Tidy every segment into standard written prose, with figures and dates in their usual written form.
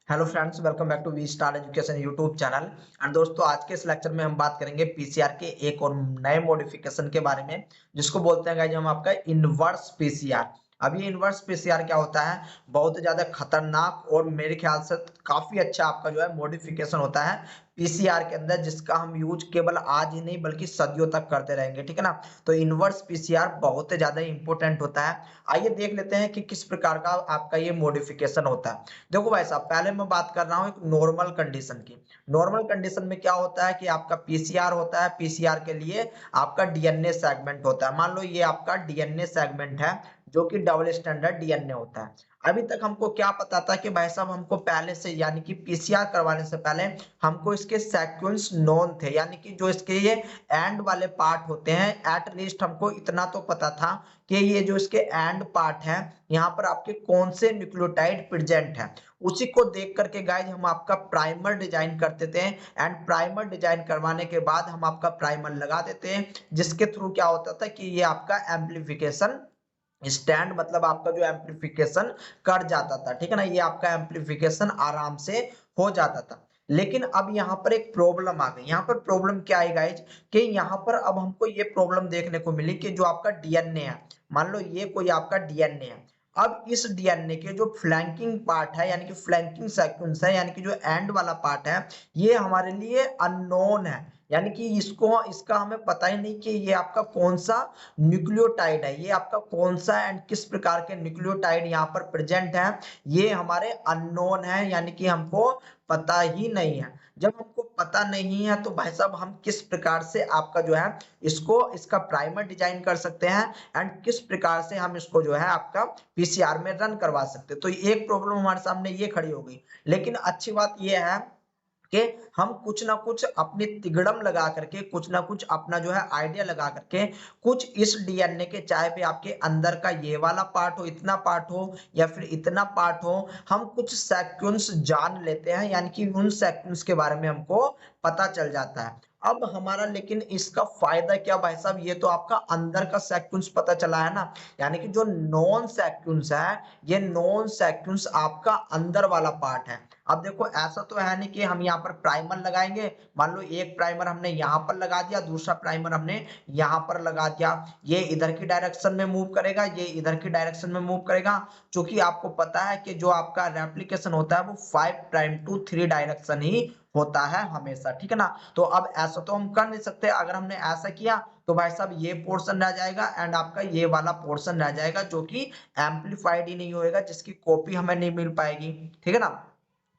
Hello friends, welcome back to V star education YouTube channel. And दोस्तों, आज के इस लेक्चर में हम बात करेंगे पीसीआर के एक और नए मॉडिफिकेशन के बारे में, जिसको बोलते हैं गाइस हम आपका इनवर्स पीसीआर। अब ये इनवर्स पीसीआर क्या होता है? बहुत ज्यादा खतरनाक और मेरे ख्याल से काफी अच्छा आपका जो है मॉडिफिकेशन होता है पीसीआर के अंदर, जिसका हम यूज केवल आज ही नहीं बल्कि सदियों तक करते रहेंगे। ठीक है ना? तो इनवर्स पीसीआर बहुत ज्यादा इंपॉर्टेंट होता है। आइए देख लेते हैं कि किस प्रकार का आपका ये मॉडिफिकेशन होता है। देखो भाई साहब, पहले मैं बात कर रहा हूँ एक नॉर्मल कंडीशन की। नॉर्मल कंडीशन में क्या होता है कि आपका पीसीआर होता है। पीसीआर के लिए आपका डीएनए सेगमेंट होता है। मान लो ये आपका डीएनए सेगमेंट है, जो कि डबल स्टैंडर्ड डीएनए होता है। अभी तक हमको क्या पता था कि भाई साहब हमको पहले से, यानी कि पीसीआर करवाने से पहले हमको इसके सीक्वेंस नोन थे, यानी कि जो इसके ये एंड वाले पार्ट होते हैं, एट लीस्ट हमको इतना तो पता था कि ये जो इसके एंड पार्ट है, यहाँ पर आपके कौन से न्यूक्लियोटाइड प्रेजेंट है। उसी को देख करके गाइज हम आपका प्राइमर डिजाइन करते थे। एंड प्राइमर डिजाइन करवाने के बाद हम आपका प्राइमर लगा देते हैं, जिसके थ्रू क्या होता था कि ये आपका एम्पलीफिकेशन स्टैंड, मतलब आपका जो एम्पलीफिकेशन कर जाता था। ठीक है ना? ये आपका एम्पलीफिकेशन आराम से हो जाता था। लेकिन अब यहाँ पर एक प्रॉब्लम आ गई। यहाँ पर प्रॉब्लम क्या है गाइज, कि यहाँ पर अब हमको ये प्रॉब्लम देखने को मिली कि जो आपका डीएनए है, मान लो ये कोई आपका डीएनए है। अब इस डीएनए के जो फ्लैंकिंग पार्ट है, यानी कि फ्लैंकिंग सीक्वेंस है, यानी कि जो एंड वाला पार्ट है, ये हमारे लिए अननोन है। यानी कि इसको इसका हमें पता ही नहीं कि ये आपका कौन सा न्यूक्लियोटाइड है, ये आपका कौन सा एंड किस प्रकार के न्यूक्लियोटाइड यहाँ पर प्रेजेंट है, ये हमारे अननोन है, यानी कि हमको पता ही नहीं है। जब हमको पता नहीं है तो भाई साहब हम किस प्रकार से आपका जो है इसको इसका प्राइमर डिजाइन कर सकते हैं, एंड किस प्रकार से हम इसको जो है आपका पीसीआर में रन करवा सकते हैं। तो एक प्रॉब्लम हमारे सामने ये खड़ी हो गई। लेकिन अच्छी बात ये है कि हम कुछ ना कुछ अपनी तिगड़म लगा करके, कुछ ना कुछ अपना जो है आइडिया लगा करके, कुछ इस डीएनए के, चाहे भी आपके अंदर का ये वाला पार्ट हो, इतना पार्ट हो या फिर इतना पार्ट हो, हम कुछ सीक्वेंस जान लेते हैं, यानी कि उन सीक्वेंस के बारे में हमको पता चल जाता है। अब हमारा लेकिन इसका फायदा क्या भाई साहब? ये तो आपका अंदर का सीक्वेंस पता चला है ना, यानी कि जो नॉन सीक्वेंस है, ये नॉन सीक्वेंस आपका अंदर वाला पार्ट है। अब देखो, ऐसा तो है नहीं कि हम यहाँ पर प्राइमर लगाएंगे, मान लो एक प्राइमर हमने यहाँ पर लगा दिया, दूसरा प्राइमर हमने यहाँ पर लगा दिया, ये इधर की डायरेक्शन में मूव करेगा, ये इधर की डायरेक्शन में मूव करेगा। क्योंकि आपको पता है कि जो आपका रेप्लिकेशन होता है वो 5 प्राइम टू 3 डायरेक्शन ही होता है हमेशा। ठीक है ना? तो अब ऐसा तो हम कर नहीं सकते। अगर हमने ऐसा किया तो भाई साहब ये पोर्शन रह जाएगा एंड आपका ये वाला पोर्शन रह जाएगा, जो कि एम्पलीफाइड ही नहीं होएगा, जिसकी कॉपी हमें नहीं मिल पाएगी। ठीक है ना?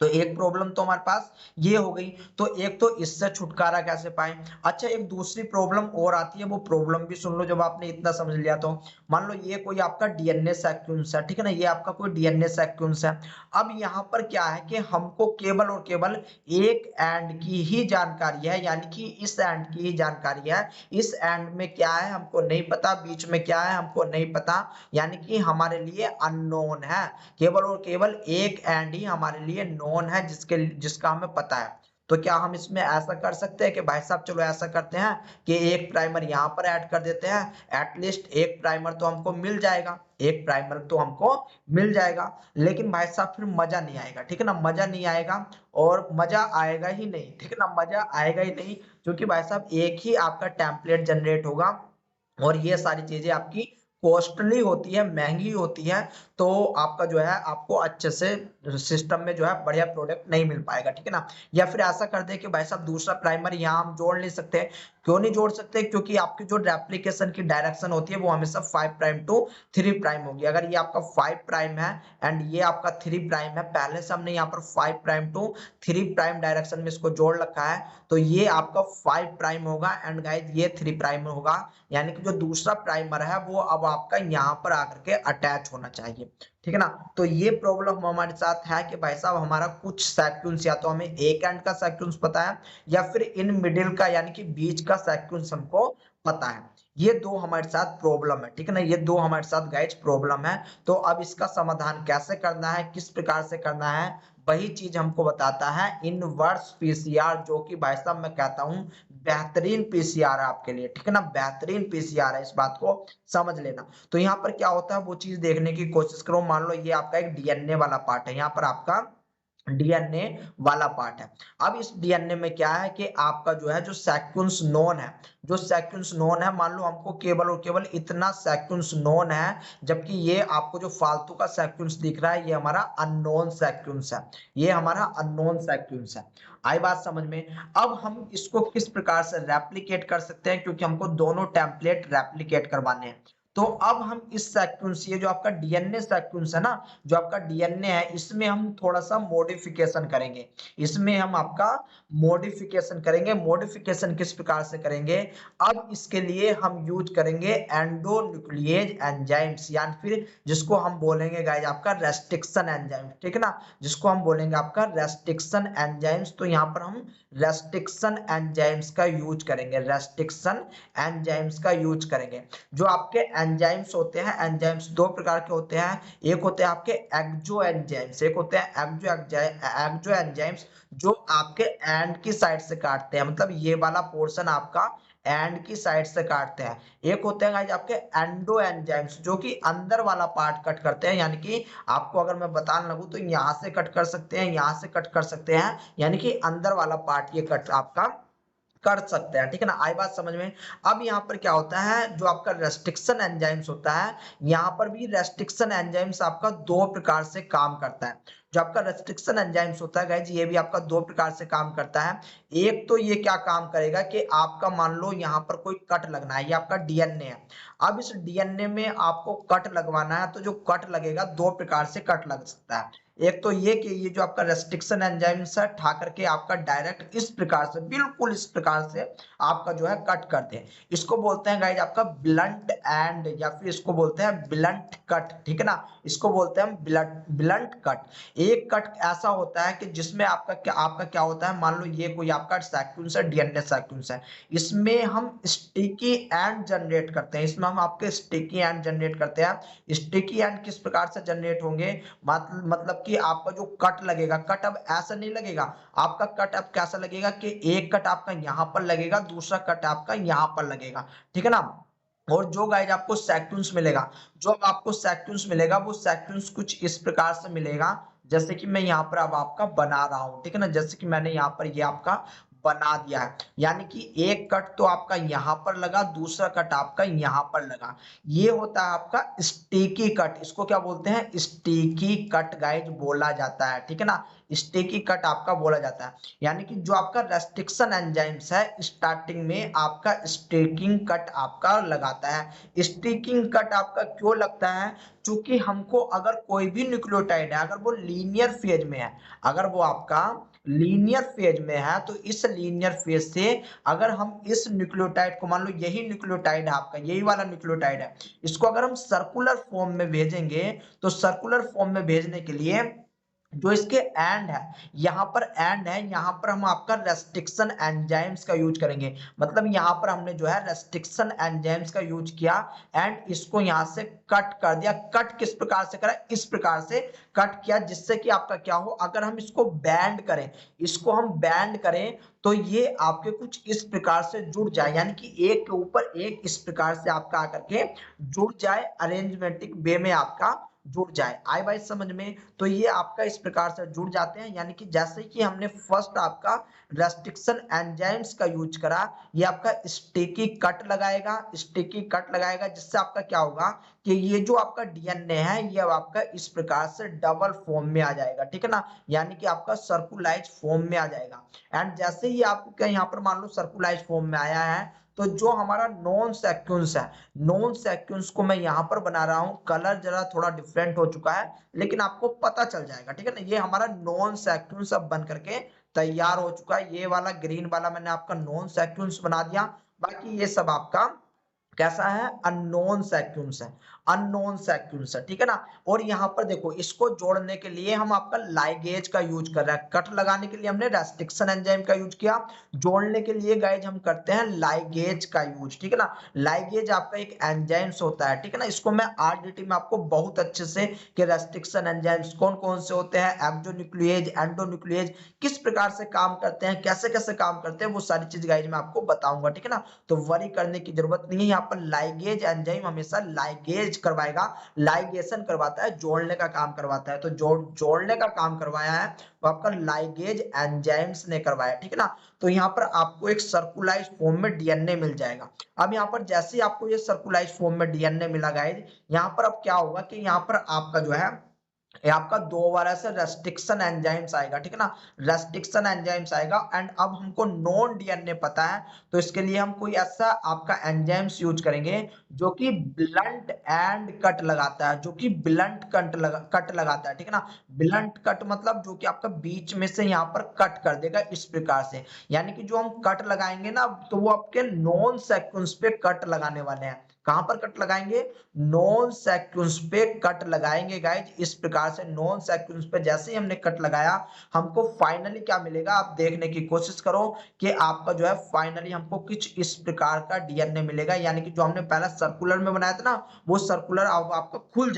तो एक प्रॉब्लम तो हमारे पास ये हो गई। तो एक तो इससे छुटकारा कैसे पाए? अच्छा, एक दूसरी प्रॉब्लम और आती है, वो प्रॉब्लम भी सुन लो जब आपने इतना समझ लिया तो। मान लो ये कोई आपका डीएनए सीक्वेंस है। ठीक है ना? ये आपका कोई डीएनए सीक्वेंस है। अब यहाँ पर क्या है कि हमको केवल और केवल एक एंड की ही जानकारी है, यानी कि इस एंड की ही जानकारी है। इस एंड में क्या है हमको नहीं पता, बीच में क्या है हमको नहीं पता, यानी कि हमारे लिए अननोन है। केवल और केवल एक एंड ही हमारे लिए नोन है, जिसका हमें पता है। तो क्या हम इसमें ऐसा कर सकते हैं कि भाई साहब चलो ऐसा करते हैं कि एक प्राइमर यहाँ पर ऐड कर देते हैं, एटलीस्ट एक प्राइमर तो हमको मिल जाएगा, एक प्राइमर तो हमको मिल जाएगा। लेकिन भाई साहब फिर मजा नहीं आएगा। ठीक है ना? मजा नहीं आएगा, और मजा आएगा ही नहीं। ठीक है ना? मजा आएगा ही नहीं, क्योंकि भाई साहब एक ही आपका टेम्पलेट जनरेट होगा, और ये सारी चीजें आपकी कॉस्टली होती है, महंगी होती है। तो आपका जो है आपको अच्छे से सिस्टम में जो है बढ़िया प्रोडक्ट नहीं मिल पाएगा। ठीक है ना? या फिर ऐसा कर दे कि भाई साहब दूसरा प्राइमर यहाँ हम जोड़ नहीं सकते। क्यों नहीं जोड़ सकते? क्योंकि आपकी जो रेप्लिकेशन की डायरेक्शन होती है वो हमेशा 5 प्राइम टू 3 प्राइम होगी। अगर ये आपका 5 प्राइम है एंड ये आपका 3 प्राइम है, पहले से हमने यहाँ पर 5 प्राइम टू 3 प्राइम डायरेक्शन में इसको जोड़ रखा है, तो ये आपका 5 प्राइम होगा एंड गाइस ये 3 प्राइम होगा। यानी कि जो दूसरा प्राइमर है वो अब आपका यहाँ पर आकर के अटैच होना चाहिए। ठीक है ना? तो ये प्रॉब्लम हमारे साथ है कि भाई साहब हमारा कुछ सीक्वेंस, या तो हमें एक एंड का सीक्वेंस पता है, या फिर इन मिडिल का, यानी कि बीच का सीक्वेंस हमको पता है। ये दो हमारे साथ प्रॉब्लम है। ठीक है ना? ये दो हमारे साथ गाइस प्रॉब्लम है। तो अब इसका समाधान कैसे करना है, किस प्रकार से करना है, वही चीज हमको बताता है इनवर्स पीसीआर, जो कि भाई साहब मैं कहता हूं बेहतरीन पीसीआर है आपके लिए। ठीक है ना? बेहतरीन पीसीआर है, इस बात को समझ लेना। तो यहाँ पर क्या होता है वो चीज देखने की कोशिश करो। मान लो ये आपका एक डीएनए वाला पार्ट है, यहाँ पर आपका डीएनए वाला पार्ट है। अब इस डीएनए में क्या है कि आपका जो है जो सीक्वेंस नोन है, जो सीक्वेंस नोन है, मान लो हमको केवल और केवल इतना सीक्वेंस नोन है, जबकि ये आपको जो फालतू का सीक्वेंस दिख रहा है ये हमारा अननोन सीक्वेंस है, ये हमारा अननोन सीक्वेंस है। आई बात समझ में? अब हम इसको किस प्रकार से रेप्लिकेट कर सकते हैं, क्योंकि हमको दोनों टेम्पलेट रेप्लिकेट करवाने हैं। तो अब हम इस सीक्वेंस, ये जो आपका डीएनए सीक्वेंस है ना, जो आपका डीएनए है, इसमें हम थोड़ा सा मॉडिफिकेशन करेंगे। इसमें हम आपका मॉडिफिकेशन करेंगे। मॉडिफिकेशन किस प्रकार से करेंगे? अब इसके लिए हम यूज करेंगे एंडोन्यूक्लिएज एंजाइम्स, यानी फिर जिसको हम बोलेंगे गाइस आपका रेस्ट्रिक्शन एंजाइम, ठीक है ना, जिसको हम बोलेंगे आपका रेस्ट्रिक्शन एंजाइम्स। तो यहाँ पर हम रेस्ट्रिक्शन एंजाइम्स का यूज करेंगे, रेस्ट्रिक्शन एंजाइम्स का यूज करेंगे। जो आपके एंजाइम्स होते हैं, एंजाइम्स दो प्रकार के होते हैं, एक होते हैं आपके एक्सो एंजाइम्स, एक होते हैं एक्सो एंजाइम्स जो आपके एंड की साइड से काटते हैं, मतलब ये वाला पोर्शन आपका एंड की साइड से काटते हैं। एक होते हैं गाइस आपके एंडो एंजाइम्स जो कि अंदर वाला पार्ट कट करते हैं, यानी कि आपको अगर मैं बताने लगूं तो यहाँ से कट कर सकते हैं, यहाँ से कट कर सकते हैं, यानी कि अंदर वाला पार्ट ये कट आपका कर सकते हैं, ठीक है ना। आई बात समझ में? अब यहाँ पर क्या होता है, जो आपका रेस्ट्रिक्शन एंजाइम्स होता है, यहाँ पर भी रेस्ट्रिक्शन एंजाइम्स आपका दो प्रकार से काम करता है। जो आपका रेस्ट्रिक्शन एंजाइम्स होता है गाइज, ये भी आपका दो प्रकार से काम करता है। एक तो ये क्या काम करेगा कि आपका मान लो यहाँ पर कोई कट लगना है, ये आपका डीएनए है। अब इस डीएनए में आपको कट लगवाना है, तो जो कट लगेगा दो प्रकार से कट लग सकता है। एक तो ये कि ये जो आपका रेस्ट्रिक्शन एंजाइम्स है ठा करके आपका डायरेक्ट इस प्रकार से, बिल्कुल इस प्रकार से आपका जो है कट करते हैं। इसको बोलते हैं गाइज आपका ब्लंट एंड, या फिर इसको बोलते हैं ब्लंट कट, ठीक है ना। इसको बोलते हैं ब्लंट कट। एक कट ऐसा होता है कि जिसमें आपका क्या होता है, मान लो ये कोई आपका सीक्वेंस है, डीएनए सीक्वेंस है, इसमें हम स्टिकी एंड जनरेट करते हैं, इसमें हम आपके स्टिकी एंड जनरेट करते हैं। स्टिकी एंड किस प्रकार से जनरेट होंगे, मतलब कि आपका जो कट लगेगा, कट अब ऐसा नहीं लगेगा, आपका कट अब कैसा लगेगा कि एक कट आपका यहाँ पर लगेगा, दूसरा कट आपका यहाँ पर लगेगा, ठीक है ना। और जो गाइज आपको सेक्वेंस मिलेगा, जो आपको सेक्वेंस मिलेगा, वो सेक्वेंस कुछ इस प्रकार से मिलेगा, जैसे कि मैं यहाँ पर अब आपका बना रहा हूँ, ठीक है ना। जैसे कि मैंने यहाँ पर ये आपका बना दिया है, यानी कि एक कट तो आपका यहाँ पर लगा, दूसरा कट आपका यहाँ पर लगा, ये होता है आपका स्टिकी कट। इसको क्या बोलते हैं? स्टिकी कट गाइज बोला जाता है, ठीक है ना। स्टिकी कट आपका बोला जाता है, यानी कि जो आपका रेस्ट्रिक्शन एंजाइम्स है स्टार्टिंग में आपका स्टिकिंग कट आपका लगाता है। स्टिकिंग कट आपका क्यों लगता है? क्योंकि हमको अगर कोई भी न्यूक्लियोटाइड है, अगर वो लीनियर फेज में है, अगर वो आपका लीनियर फेज में है, तो इस लीनियर फेज से अगर हम इस न्यूक्लियोटाइड को, मान लो यही न्यूक्लियोटाइड है आपका, यही वाला न्यूक्लियोटाइड है, इसको अगर हम सर्कुलर फॉर्म में भेजेंगे, तो सर्कुलर फॉर्म में भेजने के लिए जो इसके एंड है, यहाँ पर एंड है, यहाँ पर हम आपका रेस्ट्रिक्शन एंजाइम्स का यूज करेंगे। मतलब यहाँ पर हमने जो है रेस्ट्रिक्शन एंजाइम्स का यूज किया एंड इसको यहाँ से कट कर दिया। कट किस प्रकार से करा? इस प्रकार से कट किया, जिससे कि आपका क्या हो, अगर हम इसको बैंड करें, इसको हम बैंड करें, तो ये आपके कुछ इस प्रकार से जुड़ जाए, यानी कि एक के ऊपर एक इस प्रकार से आपका आकर के जुड़ जाए, अरेंजमेंटिक वे में आपका जुड़ जाए। आई बात समझ में? तो ये आपका इस प्रकार से जुड़ जाते हैं, यानी कि जैसे कि हमने फर्स्ट आपका रेस्ट्रिक्शन एंजाइम्स का यूज करा, ये आपका स्टिकी कट लगाएगा, स्टिकी कट लगाएगा, जिससे आपका क्या होगा कि ये जो आपका डीएनए है ये आपका इस प्रकार से डबल फॉर्म में आ जाएगा, ठीक है ना, यानी कि आपका सर्कुलाइज फॉर्म में आ जाएगा। एंड जैसे ही आपका यहाँ पर मान लो सर्कुलाइज फॉर्म में आया है, तो जो हमारा नॉन सीक्वेंस है, नॉन सीक्वेंस को मैं यहाँ पर बना रहा हूँ, कलर जरा थोड़ा डिफरेंट हो चुका है, लेकिन आपको पता चल जाएगा, ठीक है ना। ये हमारा नॉन सीक्वेंस अब बन करके तैयार हो चुका है। ये वाला ग्रीन वाला मैंने आपका नॉन सीक्वेंस बना दिया, बाकी ये सब आपका कैसा है? अननोन सीक्वेंस है, अननोन सीक्वेंस है, ठीक है ना। और यहाँ पर देखो, इसको जोड़ने के लिए हम आपका लाइगेज का यूज कर रहे हैं। कट लगाने के लिए हमने रेस्ट्रिक्शन एंजाइम का यूज किया, जोड़ने के लिए गाइज हम करते हैं लाइगेज का यूज, ठीक है ना। लाइगेज आपका एक एंजाइम्स होता है, ठीक है ना। इसको मैं आरडीटी में आपको बहुत अच्छे से कि रेस्ट्रिक्शन एंजाइम्स कौन कौन से होते हैं, एक्सोन्यूक्लिएज, एंडोन्यूक्लिएज किस प्रकार से काम करते हैं, कैसे कैसे काम करते हैं, वो सारी चीज गाइज मैं आपको बताऊंगा, ठीक है ना। तो वरी करने की जरूरत नहीं है, यहाँ पर लाइगेज एंजाइम हमेशा लाइगेज लाइगेज करवाएगा, लाइगेशन करवाता है, जोड़ने का काम करवाता है। तो जोड़ने का काम करवाया है वो आपका लाइगेज एंजाइम्स ने करवाया, ठीक है ना। तो यहाँ पर आपको एक सर्कुलाइज फॉर्म में डीएनए मिल जाएगा। अब यहाँ पर जैसे ही आपको ये सर्कुलाइज फॉर्म में डीएनए मिला गाइज, यहाँ पर अब क्या होगा कि यहाँ पर आपका जो है ये आपका दोबारा से रेस्ट्रिक्शन एंजाइम्स आएगा, ठीक है ना। रेस्ट्रिक्शन एंजाइम्स आएगा एंड अब हमको नॉन डीएनए पता है, तो इसके लिए हम कोई ऐसा आपका एंजाइम्स यूज करेंगे जो कि ब्लंट एंड कट लगाता है, जो कि ब्लंट कट लगाता है, ठीक है ना। ब्लंट कट मतलब जो कि आपका बीच में से यहाँ पर कट कर देगा इस प्रकार से, यानी कि जो हम कट लगाएंगे ना तो वो आपके नॉन सीक्वेंस पे कट लगाने वाले हैं। कहां पर कट लगाएंगे? नॉन सीक्वेंस पे कट लगाएंगे गाइज। इस प्रकार से नॉन सीक्वेंस पे जैसे ही हमने कट लगाया, हमको फाइनली क्या मिलेगा आप देखने की कोशिश करो कि आपका जो है फाइनली हमको कुछ इस प्रकार का डीएनए मिलेगा, यानी कि जो हमने पहला सर्कुलर में बनाया था ना वो सर्कुलर अब आपका खुल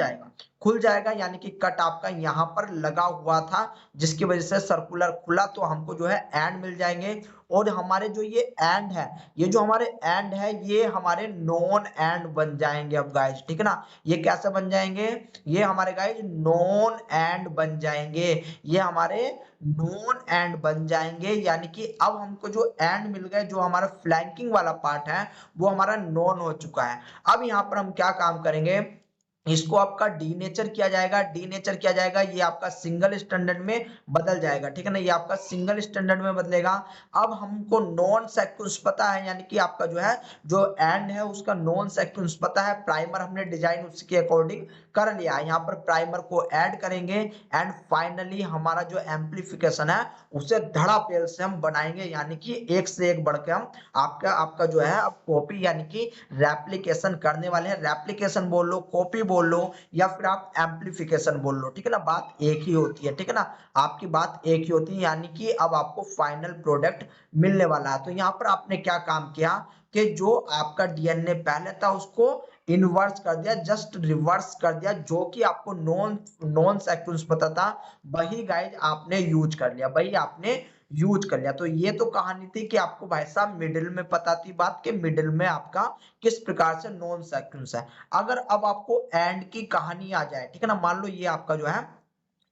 जाएगा, यानी कि कट आपका यहाँ पर लगा हुआ था जिसकी वजह से सर्कुलर खुला, तो हमको जो है एंड मिल जाएंगे। और हमारे जो ये एंड है, ये जो हमारे एंड है ये हमारे नॉन एंड बन जाएंगे अब गाइज, ठीक है ना। ये कैसे बन जाएंगे? ये हमारे गाइज नॉन एंड बन जाएंगे, ये हमारे नॉन एंड बन जाएंगे, यानी कि अब हमको जो एंड मिल गए, जो हमारा फ्लैंकिंग वाला पार्ट है वो हमारा नॉन हो चुका है। अब यहाँ पर हम क्या काम करेंगे, इसको आपका डीनेचर किया जाएगा। डीनेचर किया जाएगा, ये आपका सिंगल स्टैंडर्ड में बदल जाएगा, ठीक है ना। ये आपका सिंगल स्टैंडर्ड में बदलेगा। अब हमको नॉन सीक्वेंस पता है, यानी कि आपका जो है जो एंड है उसका नॉन सीक्वेंस पता है। प्राइमर हमने डिजाइन उसके अकॉर्डिंग कर लिया है, यहाँ पर प्राइमर को ऐड करेंगे एंड फाइनली हमारा जो एम्पलीफिकेशन है उसे धड़ापेल से हम बनाएंगे, यानी कि एक से एक बढ़ के हम आपका आपका जो है अब कॉपी यानी कि रेप्लिकेशन करने वाले हैं। रेप्लिकेशन बोल लो, कॉपी बोल लो, या फिर आप एम्पलीफिकेशन बोल लो, ठीक है ना। बात एक ही होती है, ठीक है ना। आपकी बात एक ही होती है, यानी कि अब आपको फाइनल प्रोडक्ट मिलने वाला है। तो यहाँ पर आपने क्या काम किया कि जो आपका डीएनए पहले था उसको इनवर्स कर दिया, जस्ट रिवर्स कर दिया, जो कि आपको नॉन नॉन सीक्वेंस पता था वही गाइज आपने यूज कर लिया, वही आपने यूज कर लिया। तो ये तो कहानी थी कि आपको भाई साहब मिडिल में पता थी बात के मिडिल में आपका किस प्रकार से नॉन सीक्वेंस है। अगर अब आपको एंड की कहानी आ जाए, ठीक है ना, मान लो ये आपका जो है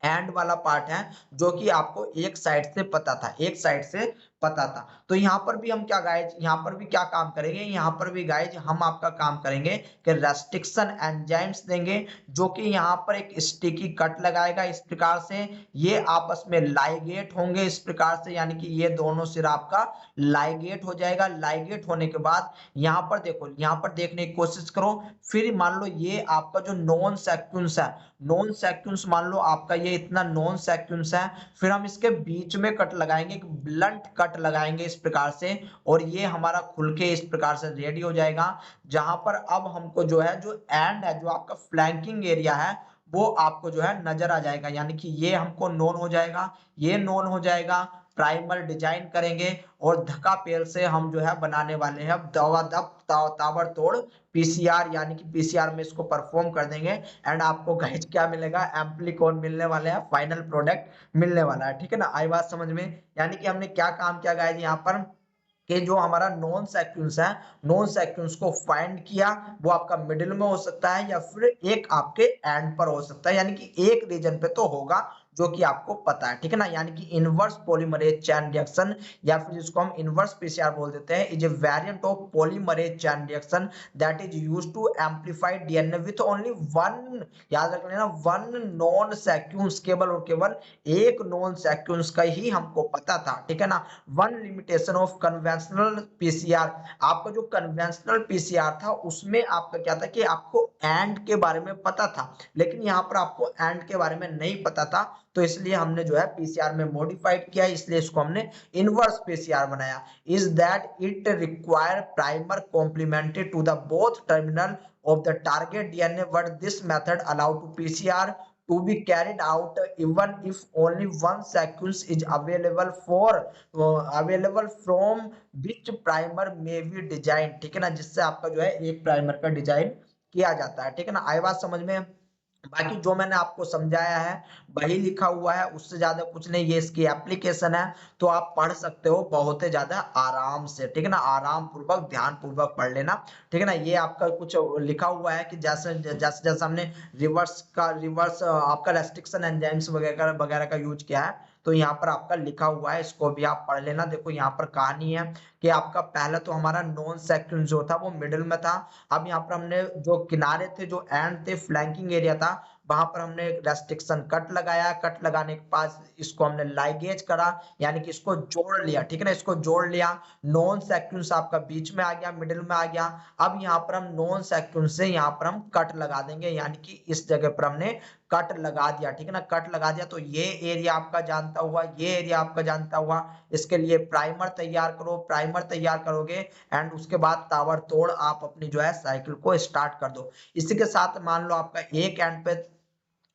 एंड वाला पार्ट है जो कि आपको एक साइड से पता था, एक साइड से पता था। तो यहाँ पर भी हम क्या गाइज, यहाँ पर भी क्या काम करेंगे, यहाँ पर भी गाइज हम आपका काम करेंगे कि रेस्ट्रिक्शन एंजाइम्स देंगे, जो कि यहाँ पर एक स्टिकी कट लगाएगा इस प्रकार से। ये आपस में लाइगेट होंगे इस प्रकार से, यानी कि ये दोनों सिरा आपका लाइगेट हो जाएगा। लाइगेट होने के बाद यहाँ पर देखो, यहाँ पर देखने की कोशिश करो, फिर मान लो ये आपका जो नॉन सीक्वेंस है, नॉन सीक्वेंस मान लो आपका ये इतना नॉन सीक्वेंस है, फिर हम इसके बीच में कट लगाएंगे, ब्लंट कट लगाएंगे इस प्रकार से, और ये हमारा खुल के इस प्रकार से रेडी हो जाएगा। जहां पर अब हमको जो है जो एंड है, जो आपका फ्लैंकिंग एरिया है वो आपको जो है नजर आ जाएगा, यानी कि ये हमको नॉन हो जाएगा, ये नॉन हो जाएगा। प्राइमर डिजाइन करेंगे और धक्का पेल से हम जो है बनाने वाले हैं अब ताबड़तोड़ पीसीआर, यानी कि पीसीआर में इसको परफॉर्म कर देंगे एंड आपको गाइस क्या मिलेगा, एम्पलीकॉन मिलने वाले हैं, फाइनल प्रोडक्ट मिलने वाला है, ठीक है ना। आई बात समझ में? यानी कि हमने क्या काम किया गाइस यहाँ पर कि जो हमारा नॉन सीक्वेंस है, नॉन सीक्वेंस को फाइंड किया, वो आपका मिडिल में हो सकता है या फिर एक आपके एंड पर हो सकता है, यानी कि एक रीजन पे तो होगा जो कि आपको पता है, ठीक है ना। यानी कि इनवर्स पॉलीमरेज चेन रिएक्शन, या फिर जिसको हम इनवर्स पीसीआर बोल देते हैं, is a variant of polymerase chain reaction that is used to amplify DNA with only one, याद रख लेना, वन नॉन सीक्वेंस, केवल और केवल एक नॉन सीक्वेंस का ही हमको पता था, ठीक है ना। One limitation of conventional PCR, आपका जो कन्वेंशनल पीसीआर था उसमें आपका क्या था कि आपको एंड के बारे में पता था, लेकिन यहाँ पर आपको एंड के बारे में नहीं पता था, तो इसलिए हमने जो है पीसीआर में मॉडिफाइड किया, इसलिए इसको हमने इनवर्स पीसीआर बनाया। Is that it require primer complemented to the both terminal of the target DNA, but this method allowed to PCR to be carried out even if only one sequence is available for available from which primer may be designed, ठीक है ना, जिससे आपका जो है एक primer का design किया जाता है, ठीक है ना। आई बात समझ में? बाकी जो मैंने आपको समझाया है वही लिखा हुआ है, उससे ज्यादा कुछ नहीं। ये इसकी एप्लीकेशन है, तो आप पढ़ सकते हो बहुत ही ज्यादा आराम से, ठीक है ना। आराम पूर्वक ध्यान पूर्वक पढ़ लेना, ठीक है ना। ये आपका कुछ लिखा हुआ है कि जैसे जैसे जैसे हमने रिवर्स आपका रेस्ट्रिक्शन एंजाइम्स वगैरह वगैरह का यूज किया है, तो यहाँ पर आपका लिखा हुआ है, इसको भी आप पढ़ लेना। देखो यहाँ पर कहानी है कि आपका पहले तो हमारा नॉन सेक्शन जो था वो मिडिल में था। अब यहाँ पर हमने जो किनारे थे, जो एंड थे, फ्लैंकिंग एरिया था, वहां पर हमने रेस्ट्रिक्शन कट लगाया। कट लगाने के बाद इसको हमने लाइगेज करा, यानी कि इसको जोड़ लिया, ठीक है ना। इसको जोड़ लिया, नॉन सेक्वेंस आपका बीच में आ गया, मिडिल में आ गया। अब यहाँ पर हम नॉन सेक्वेंस से यहाँ पर हम कट लगा देंगे, यानी कि इस जगह पर हमने कट लगा दिया, ठीक है ना। कट लगा दिया तो ये एरिया आपका जानता हुआ, ये एरिया आपका जानता हुआ। इसके लिए प्राइमर तैयार करो, प्राइमर तैयार करोगे एंड उसके बाद ताबड़तोड़ आप अपनी जो है साइकिल को स्टार्ट कर दो। इसी के साथ मान लो आपका एक एंड पे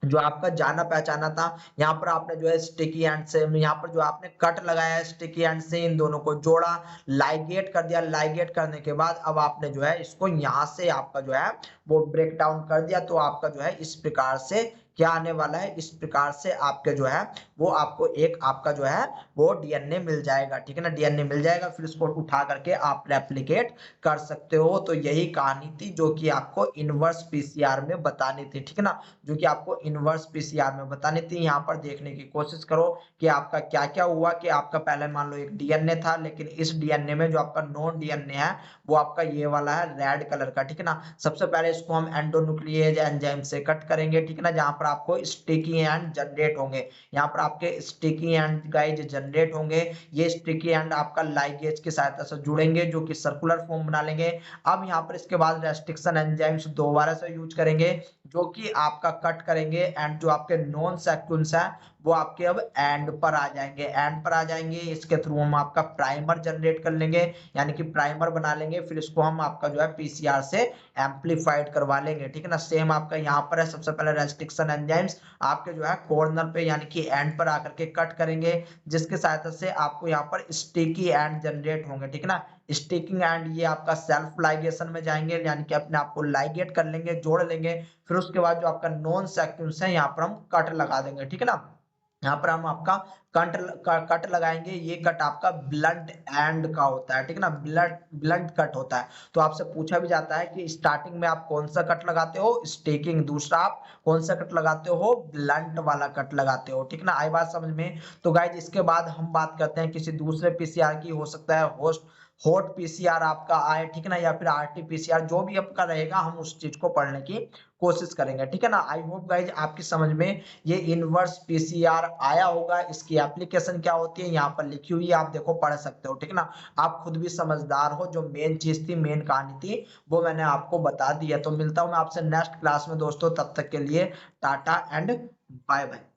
जो आपका जाना पहचाना था, यहाँ पर आपने जो है स्टिकी एंड से, यहाँ पर जो आपने कट लगाया है स्टिकी एंड से, इन दोनों को जोड़ा, लाइगेट कर दिया। लाइगेट करने के बाद अब आपने जो है इसको यहाँ से आपका जो है वो ब्रेक डाउन कर दिया, तो आपका जो है इस प्रकार से क्या आने वाला है, इस प्रकार से आपके जो है वो आपको एक आपका जो है वो डीएनए मिल जाएगा, ठीक है ना। डीएनए मिल जाएगा, फिर इसको उठा करके आप रेप्लिकेट कर सकते हो। तो यही कहानी थी जो कि आपको इनवर्स पीसीआर में बतानी थी, ठीक है ना। जो कि आपको इनवर्स पीसीआर में बतानी थी। यहाँ पर देखने की कोशिश करो कि आपका क्या क्या हुआ, कि आपका पहले मान लो एक डीएनए था, लेकिन इस डीएनए में जो आपका नॉन डीएनए है वो आपका ये वाला है रेड कलर का, ठीक है ना। सबसे पहले इसको हम एंडोन्यूक्लिएज एंजाइम से कट करेंगे, ठीक है ना, जहां पर आपको स्टिकी एंड जनरेट होंगे। यहाँ पर आपके स्टिकी एंड गाइज जनरेट होंगे। ये स्टिकी एंड आपका लाइगेज की सहायता से जुड़ेंगे, जो कि सर्कुलर फॉर्म बना लेंगे। अब यहाँ पर इसके बाद रेस्ट्रिक्शन एंजाइम्स दोबारा से यूज करेंगे, जो कि आपका कट करेंगे एंड जो आपके नॉन सेक्वेंस है वो आपके अब एंड पर आ जाएंगे, एंड पर आ जाएंगे। इसके थ्रू हम आपका प्राइमर जनरेट कर लेंगे, यानी कि प्राइमर बना लेंगे। फिर इसको हम आपका जो है पीसीआर से एम्पलीफाइड करवा लेंगे, ठीक है ना। सेम आपका यहाँ पर है, सबसे पहले रेस्ट्रिक्शन एंजाइम्स आपके जो है कॉर्नर पे यानी कि एंड पर आकर के कट करेंगे, जिसके सहायता से आपको यहाँ पर स्टिकी एंड जनरेट होंगे, ठीक है ना। स्टिकिंग एंड ये आपका सेल्फ लाइगेशन में जाएंगे, यानी कि अपने आप को लाइगेट कर लेंगे, जोड़ लेंगे। फिर उसके बाद जो आपका नॉन सेक्वेंस है यहाँ पर हम कट लगा देंगे, ठीक है ना। यहाँ पर हम आपका कट लगाएंगे। ये कट आपका ब्लंट एंड का होता है, ठीक है ना। ब्लंट कट होता है। तो आपसे पूछा भी जाता है कि स्टार्टिंग में आप कौन सा कट लगाते हो, स्टिकिंग, दूसरा आप कौन सा कट लगाते हो, ब्लंट वाला कट लगाते हो, ठीक है ना। आई बात समझ में। तो गाइज इसके बाद हम बात करते हैं किसी दूसरे पीसीआर की। हो सकता है हॉट पीसीआर आपका आए, ठीक है ना, या फिर आरटी पीसीआर, जो भी आपका रहेगा हम उस चीज को पढ़ने की कोशिश करेंगे, ठीक है ना। आई होप गाइज आपकी समझ में ये इनवर्स पीसीआर आया होगा। इसकी एप्लीकेशन क्या होती है यहाँ पर लिखी हुई है, आप देखो पढ़ सकते हो, ठीक है ना। आप खुद भी समझदार हो, जो मेन चीज थी, मेन कहानी थी, वो मैंने आपको बता दी है। तो मिलता हूँ मैं आपसे नेक्स्ट क्लास में दोस्तों, तब तक के लिए टाटा एंड बाय बाय।